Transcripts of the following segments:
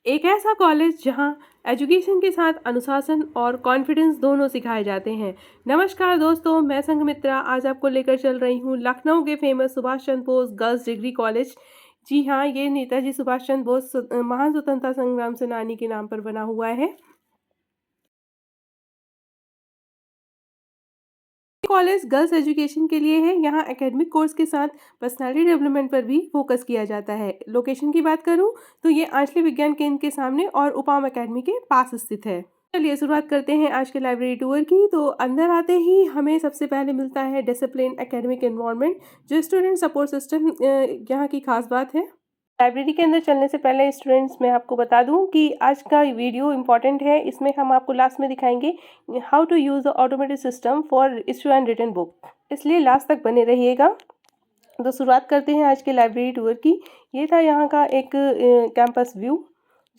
एक ऐसा कॉलेज जहां एजुकेशन के साथ अनुशासन और कॉन्फिडेंस दोनों सिखाए जाते हैं। नमस्कार दोस्तों, मैं संघमित्रा आज आपको लेकर चल रही हूं लखनऊ के famous Subhash Chandra Bose girls degree college. जी हाँ, ये नेताजी सुभाष चंद्र बोस महान स्वतंत्रता संग्राम सेनानी के नाम पर बना हुआ है। कॉलेज गर्ल्स एजुकेशन के लिए है। यहाँ एकेडमिक कोर्स के साथ पर्सनालिटी डेवलपमेंट पर भी फोकस किया जाता है। लोकेशन की बात करूँ तो ये आंचली विज्ञान केंद्र के सामने और उपाम एकेडमी के पास स्थित है। चलिए शुरुआत करते हैं आज के लाइब्रेरी टूर की। तो अंदर आते ही हमें सबसे पहले मिलता है डिसिप्लिन एकेडमिक एनवायरनमेंट, जो स्टूडेंट सपोर्ट सिस्टम यहाँ की खास बात है। लाइब्रेरी के अंदर चलने से पहले स्टूडेंट्स मैं आपको बता दूं कि आज का वीडियो इम्पॉर्टेंट है। इसमें हम आपको लास्ट में दिखाएंगे how to use the automated system for issue and return book, इसलिए लास्ट तक बने रहिएगा। तो शुरुआत करते हैं आज के लाइब्रेरी टूर की। ये था यहाँ का एक कैंपस व्यू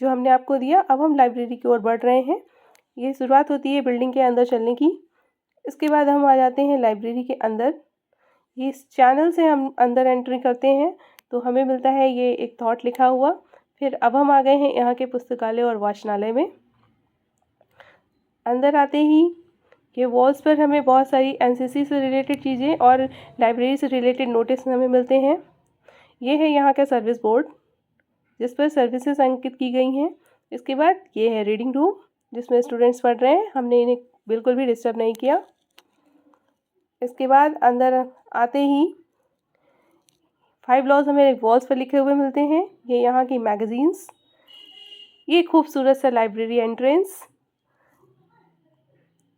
जो हमने आपको दिया। अब हम लाइब्रेरी की ओर बढ़ रहे हैं। ये शुरुआत होती है बिल्डिंग के अंदर चलने की। इसके बाद हम आ जाते हैं लाइब्रेरी के अंदर। ये इस चैनल से हम अंदर एंट्री करते हैं तो हमें मिलता है ये एक थॉट लिखा हुआ। फिर अब हम आ गए हैं यहाँ के पुस्तकालय और वाचनालय में। अंदर आते ही ये वॉल्स पर हमें बहुत सारी एनसीसी से रिलेटेड चीज़ें और लाइब्रेरी से रिलेटेड नोटिस हमें मिलते हैं। ये है यहाँ का सर्विस बोर्ड जिस पर सर्विसेज अंकित की गई हैं। इसके बाद ये है रीडिंग रूम जिसमें स्टूडेंट्स पढ़ रहे हैं। हमने इन्हें बिल्कुल भी डिस्टर्ब नहीं किया। इसके बाद अंदर आते ही 5 लॉज हमें वॉल्स पर लिखे हुए मिलते हैं। ये यहाँ की मैगजीन्स, ये खूबसूरत सा लाइब्रेरी एंट्रेंस।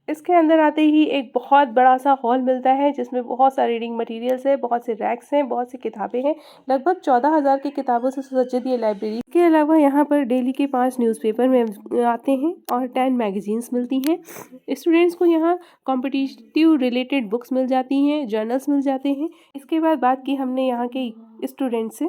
इसके अंदर आते ही एक बहुत बड़ा सा हॉल मिलता है जिसमें बहुत सारे रीडिंग मटेरियल्स है, बहुत से रैक्स हैं, बहुत सी किताबें हैं। लगभग 14,000 की किताबों से सुसज्जित ये लाइब्रेरी। इसके अलावा यहाँ पर डेली के 5 न्यूज़पेपर में आते हैं और 10 मैगजीन्स मिलती हैं। स्टूडेंट्स को यहाँ कॉम्पिटिटिव रिलेटेड बुक्स मिल जाती हैं, जर्नल्स मिल जाते हैं। इसके बाद बात की हमने यहाँ के स्टूडेंट से।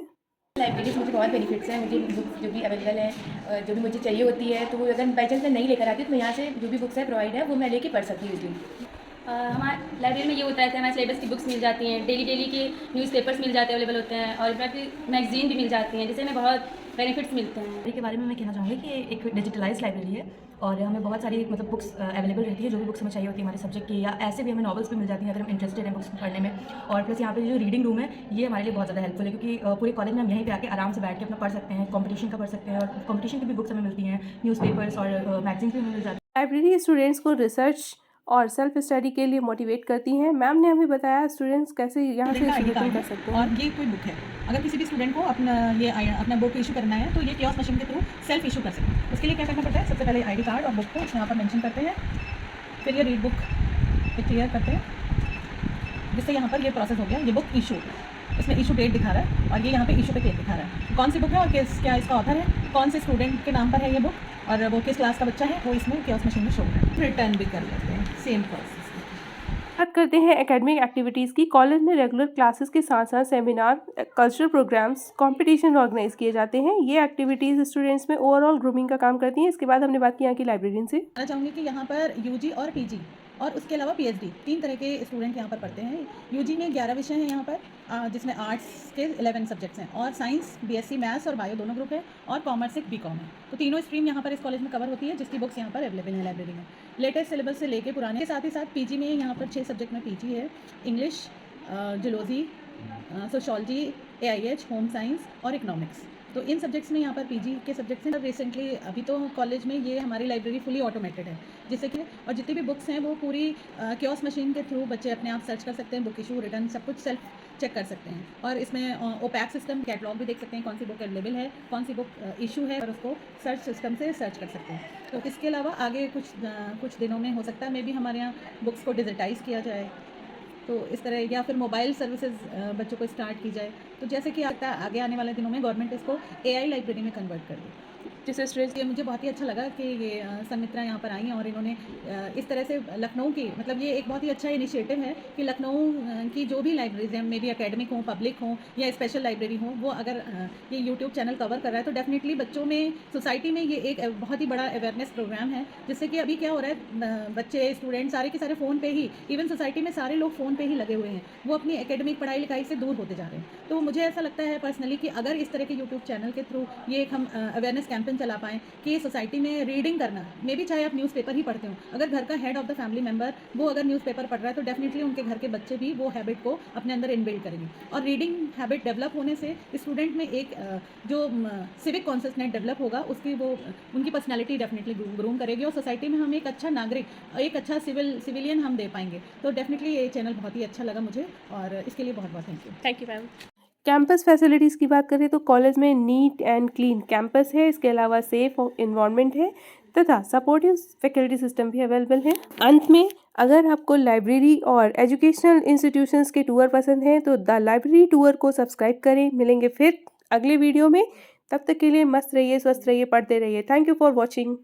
लाइब्रेरी से मुझे बहुत बेनिफिट्स हैं। मुझे बुक्स जो भी अवेलेबल है, जो भी मुझे चाहिए होती है, तो वो अगर बाई चांस मैं नहीं लेकर आती तो यहाँ से जो भी बुक्स है प्रोवाइड है वो मैं लेके पढ़ सकती हूँ इजली। हमारे लाइब्रेरी में ये होता है कि हमारे सिलेबस की बुक्स मिल जाती हैं, डेली के न्यूज़पेपर्स मिल जाते हैं, अवेलेबल होते हैं, और बाकी मैगजीन भी मिल जाती हैं, जिससे हमें बहुत बेनिफिट्स मिलते हैं। लाइब्रेरी के बारे में मैं कहना चाहूँगी कि एक डिजिटलाइज लाइब्रेरी है और हमें बहुत सारी मतलब बुक्स अवेलेबल रहती है। जो भी बुक्स हमें चाहिए होती है हमारे सब्जेक्ट की, या ऐसे भी हमें नॉवेल्स भी मिल जाती हैं अगर हम इंटरेस्टेड हैं बुक्स पढ़ने में। और प्लस यहाँ पे जो रीडिंग रूम है ये हमारे लिए बहुत ज़्यादा हेल्पफुल है, क्योंकि पूरे कॉलेज में हम यहीं पे आके आराम से बैठ के अपना पढ़ सकते हैं, कॉम्पिटिशन का पढ़ सकते हैं, और कॉम्पिटिशन की भी बुक्स हमें मिलती हैं, न्यूज़पेपर्स और मैगजीन भी हमें मिल जाती है। लाइब्रेरी स्टूडेंट्स को रिसर्च और सेल्फ स्टडी के लिए मोटिवेट करती हैं। मैम ने हमें बताया स्टूडेंट्स कैसे यहाँ से शुरू कर सकते हैं। और ये कोई बुक है, अगर किसी भी स्टूडेंट को अपना बुक इशू करना है तो ये कियोस्क मशीन के थ्रू सेल्फ इशू कर सकते हैं। उसके लिए क्या करना पड़ता है, सबसे पहले आईडी कार्ड और बुक को यहाँ पर मेंशन करते हैं, फिर ये रीड बुक क्लियर करते हैं, जिससे यहाँ पर ये प्रोसेस हो गया। ये बुक इशू, इसमें इशू डेट दिखा रहा है और ये यहाँ पे इशू पे क्लिक दिखा रहा है कौन सी बुक है और क्या इसका ऑथर है, कौन से स्टूडेंट के नाम पर है ये बुक, और वो किस क्लास का बच्चा है, वो इसमें कियोस्क मशीन में शो है। रिटर्न भी कर लेते हैं, सेम प्रोसेस। बात करते हैं एकेडमिक एक्टिविटीज़ की। कॉलेज में रेगुलर क्लासेस के साथ साथ seminar, cultural programmes, competition organise किए जाते हैं। ये एक्टिविटीज़ स्टूडेंट्स में ओवरऑल ग्रूमिंग का काम करती हैं। इसके बाद हमने बात की यहाँ की लाइब्रेरियन से। कहना चाहूँगी कि यहाँ पर यूजी और पीजी और उसके अलावा पीएचडी 3 तरह के स्टूडेंट यहाँ पर पढ़ते हैं। यूजी में 11 विषय हैं यहाँ पर, जिसमें आर्ट्स के 11 सब्जेक्ट्स हैं, और साइंस, बीएससी मैथ्स और बायो दोनों ग्रुप है, और कॉमर्स एक बीकॉम है। तो तीनों स्ट्रीम यहाँ पर इस कॉलेज में कवर होती है, जिसकी बुक्स यहाँ पर अवेलेबल है लाइब्रेरी में, लेटेस्ट सिलेबस से लेके पुराने के साथ ही साथ पीजी में यहाँ पर 6 सब्जेक्ट में पीजी है, English, zoology, sociology, AIH, home science और इकोनॉमिक्स। तो इन सब्जेक्ट्स में यहाँ पर पीजी के सब्जेक्ट्स हैं। रिसेंटली अभी तो कॉलेज में ये हमारी लाइब्रेरी फुली ऑटोमेटेड है, जिससे कि और जितनी भी बुक्स हैं वो पूरी कियोस्क मशीन के थ्रू बच्चे अपने आप सर्च कर सकते हैं, बुक इशू, रिटर्न सब कुछ सेल्फ चेक कर सकते हैं। और इसमें ओपैक सिस्टम, कैटलॉग भी देख सकते हैं, कौन सी बुक अवेलेबल है, कौन सी बुक इशू है, और उसको सर्च सिस्टम से सर्च कर सकते हैं। तो इसके अलावा आगे कुछ दिनों में हो सकता है मे भी हमारे यहाँ बुक्स को डिजिटाइज़ किया जाए, तो इस तरह, या फिर मोबाइल सर्विसेज बच्चों को स्टार्ट की जाए। तो जैसे कि आगे आने वाले दिनों में गवर्नमेंट इसको एआई लाइब्रेरी में कन्वर्ट कर दी। जिससे स्टूडेंट्स, ये मुझे बहुत ही अच्छा लगा कि ये संमित्रा यहाँ पर आई हैं और इन्होंने इस तरह से लखनऊ की, मतलब ये एक बहुत ही अच्छा इनिशिएटिव है कि लखनऊ की जो भी लाइब्रेरीज हैं, मे बी एकेडमिक हों, पब्लिक हों या स्पेशल लाइब्रेरी हों, वो अगर ये यूट्यूब चैनल कवर कर रहा है तो डेफिनेटली बच्चों में, सोसाइटी में ये एक बहुत ही बड़ा अवेयरनेस प्रोग्राम है। जिससे कि अभी क्या हो रहा है, बच्चे, स्टूडेंट सारे के सारे फ़ोन पे ही, इवन सोसाइटी में सारे लोग फ़ोन पे ही लगे हुए हैं, वो अपनी एकेडमिक पढ़ाई लिखाई से दूर होते जा रहे हैं। तो मुझे ऐसा लगता है पर्सनली कि अगर इस तरह के यूट्यूब चैनल के थ्रू ये एक हम अवेयरनेस कैंपेन परिवर्तन चला पाएँ कि सोसाइटी में रीडिंग करना, मे बी चाहे आप न्यूज़पेपर ही पढ़ते हो, अगर घर का head of the family member वो अगर न्यूज़पेपर पढ़ रहा है तो डेफिनेटली उनके घर के बच्चे भी वो हैबिट को अपने अंदर इनबिल्ड करेंगे। और रीडिंग हैबिट डेवलप होने से स्टूडेंट में एक जो सिविक कॉन्शसनेस डेवलप होगा, उसकी वो उनकी पर्सनैलिटी डेफिनेटली ग्रूम करेगी और सोसाइटी में हम एक अच्छा नागरिक, एक अच्छा सिविलियन हम दे पाएंगे। तो डेफिनेटली ये चैनल बहुत ही अच्छा लगा मुझे और इसके लिए बहुत बहुत thank you. Thank you ma'am. Campus facilities की बात करें तो कॉलेज में नीट एंड क्लीन कैंपस है, इसके अलावा सेफ इन्वायरमेंट है तथा सपोर्टिव फैकल्टी सिस्टम भी अवेलेबल है। अंत में अगर आपको लाइब्रेरी और एजुकेशनल इंस्टीट्यूशंस के टूर पसंद हैं तो द लाइब्रेरी टूर को सब्सक्राइब करें। मिलेंगे फिर अगले वीडियो में, तब तक के लिए मस्त रहिए, स्वस्थ रहिए, पढ़ते रहिए। Thank you for watching.